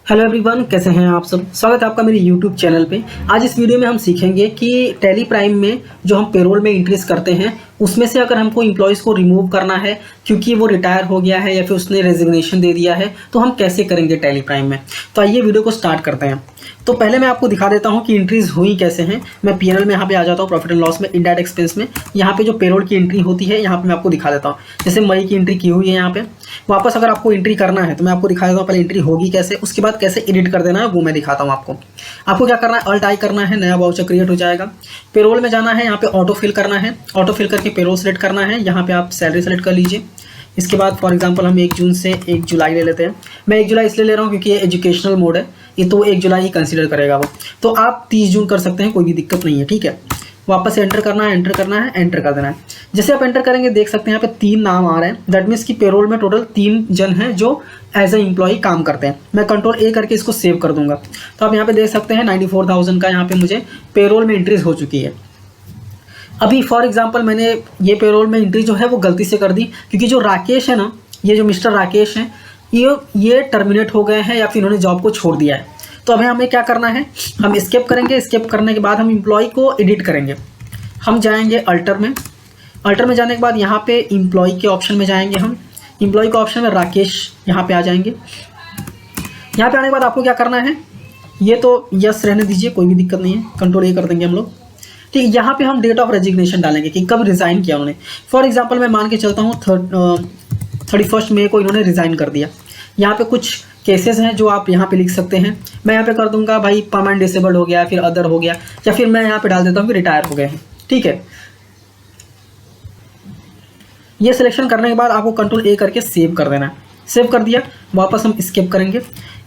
Hello everyone, कैसे हैं आप सब। स्वागत है आपका मेरे यूट्यूब चैनल पे। आज इस वीडियो में हम सीखेंगे कि टैली प्राइम में जो हम पेरोल में इंक्रीज करते हैं उसमें से अगर हमको इम्प्लॉयज़ को रिमूव करना है क्योंकि वो रिटायर हो गया है या फिर उसने रेजिग्नेशन दे दिया है तो हम कैसे करेंगे टैली प्राइम में। तो आइए वीडियो को स्टार्ट करते हैं। तो पहले मैं आपको दिखा देता हूँ कि इंट्रीज हुई कैसे हैं। मैं पीएनएल में यहाँ पे आ जाता हूँ, प्रॉफिट एंड लॉस में इनडायरेक्ट एक्सपेंस में। यहाँ पे जो पेरोल की एंट्री होती है यहाँ पे मैं आपको दिखा देता हूँ। जैसे मई की एंट्री की हुई है, यहाँ पे वापस अगर आपको एंट्री करना है तो मैं आपको दिखा देता हूँ पहले एंट्री होगी कैसे, उसके बाद कैसे एडिट कर देना है वो मैं दिखाता हूँ आपको। आपको क्या करना है, अल्ट आई करना है, नया वाउचर क्रिएट हो जाएगा। पेरोल में जाना है, यहाँ पे ऑटो फिल करना है, ऑटो फिल करके पेरोल सेलेक्ट करना है। यहाँ पे आप सैलरी सेलेक्ट कर लीजिए। इसके बाद फॉर एग्जांपल हम 1 जून से 1 जुलाई ले लेते हैं। मैं 1 जुलाई इसलिए ले रहा हूँ क्योंकि ये एजुकेशनल मोड है, ये तो 1 जुलाई ही कंसीडर करेगा वो। तो आप 30 जून कर सकते हैं, कोई भी दिक्कत नहीं है, ठीक है। वापस से एंटर करना है, एंटर करना है, एंटर कर देना है। जैसे आप एंटर करेंगे देख सकते हैं यहाँ पे 3 नाम आ रहे हैं। दैट मीन्स कि पेरोल में टोटल 3 जन हैं जो एज ए एम्प्लॉय काम करते हैं। मैं कंट्रोल ए करके इसको सेव कर दूंगा। तो आप यहाँ पे देख सकते हैं 94,000 का यहाँ पे मुझे पेरोल में इंक्रीज हो चुकी है। अभी फॉर एग्जाम्पल मैंने ये पेरोल में इंट्री जो है वो गलती से कर दी क्योंकि जो राकेश है ना, ये जो मिस्टर राकेश हैं ये टर्मिनेट हो गए हैं या फिर इन्होंने जॉब को छोड़ दिया है। तो अभी हमें क्या करना है, हम स्केप करेंगे। स्केप करने के बाद हम एम्प्लॉय को एडिट करेंगे। हम जाएंगे अल्टर में। अल्टर में जाने के बाद यहाँ पे एम्प्लॉय के ऑप्शन में जाएंगे। हम एम्प्लॉय के ऑप्शन में राकेश यहाँ पे आ जाएंगे। यहाँ पे आने के बाद आपको क्या करना है, ये तो यस रहने दीजिए, कोई भी दिक्कत नहीं है, कंट्रोल ए कर देंगे हम लोग। ठीक, यहाँ पे हम डेट ऑफ रेजिग्नेशन डालेंगे कि कब रिज़ाइन किया उन्होंने। फॉर एग्जांपल मैं मान के चलता हूँ 31 मई को इन्होंने रिज़ाइन कर दिया। यहाँ पे कुछ केसेस हैं जो आप यहाँ पे लिख सकते हैं। मैं यहाँ पे कर दूंगा भाई परमानेंट डिसेबल्ड हो गया, फिर अदर हो गया, या फिर मैं यहाँ पे डाल देता हूँ कि रिटायर हो गए हैं, ठीक है। ये सिलेक्शन करने के बाद आपको कंट्रोल ए करके सेव कर देना है। सेव कर दिया, वापस हम स्केप करेंगे।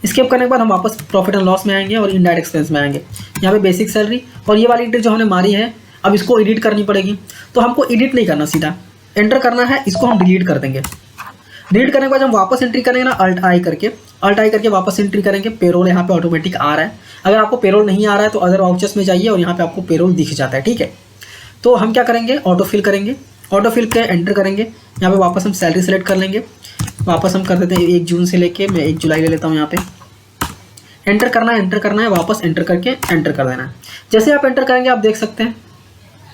स्केप करने के बाद हम वापस प्रॉफिट एंड लॉस में आएंगे और इनडायरेक्ट एक्सपेंस में आएंगे। यहाँ पे बेसिक सैलरी और ये वाली एंट्री जो हमने मारी है अब इसको एडिट करनी पड़ेगी। तो हमको एडिट नहीं करना, सीधा एंटर करना है, इसको हम डिलीट कर देंगे। डिलीट करने के बाद हम वापस एंट्री करेंगे ना, अल्ट आई करके वापस एंट्री करेंगे। पेरोल यहाँ पे ऑटोमेटिक आ रहा है। अगर आपको पेरोल नहीं आ रहा है तो अदर वाउचर्स में जाइए और यहाँ पे आपको पेरोल दिख जाता है, ठीक है। तो हम क्या करेंगे, ऑटो फिल करेंगे। ऑटो फिल के एंटर करेंगे। यहाँ पे वापस हम सैलरी सेलेक्ट कर लेंगे। वापस हम कर देते हैं 1 जून से लेके मैं 1 जुलाई ले लेता हूँ। यहाँ पे एंटर करना है, वापस एंटर करके एंटर कर देना है। जैसे आप एंटर करेंगे आप देख सकते हैं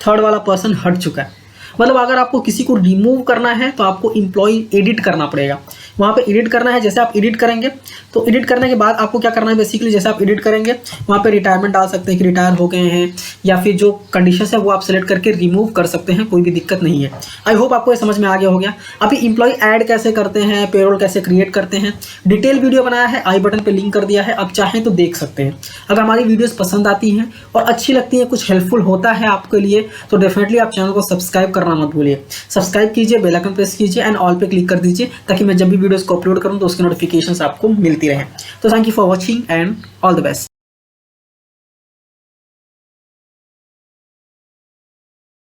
थर्ड वाला पर्सन हट चुका है। मतलब अगर आपको किसी को रिमूव करना है तो आपको एम्प्लॉय एडिट करना पड़ेगा, वहाँ पे एडिट करना है। जैसे आप एडिट करेंगे तो एडिट करने के बाद आपको क्या करना है, बेसिकली जैसे आप एडिट करेंगे वहाँ पे रिटायरमेंट डाल सकते हैं कि रिटायर हो गए हैं, या फिर जो कंडीशन है वो आप सेलेक्ट करके रिमूव कर सकते हैं, कोई भी दिक्कत नहीं है। आई होप आपको ये समझ में आ गया हो गया। अभी एम्प्लॉय ऐड कैसे करते हैं, पेरोल कैसे क्रिएट करते हैं, डिटेल वीडियो बनाया है, आई बटन पर लिंक कर दिया है, आप चाहें तो देख सकते हैं। अगर हमारी वीडियोज़ पसंद आती हैं और अच्छी लगती हैं, कुछ हेल्पफुल होता है आपके लिए तो डेफिनेटली आप चैनल को सब्सक्राइब करना मत भूलिए। सब्सक्राइब कीजिए, बेल आइकन प्रेस कीजिए एंड ऑल पे क्लिक कर दीजिए ताकि मैं जब भी वीडियोस को अपलोड करूं तो उसकी नोटिफिकेशंस आपको मिलती रहे। तो thank you for watching and all the best.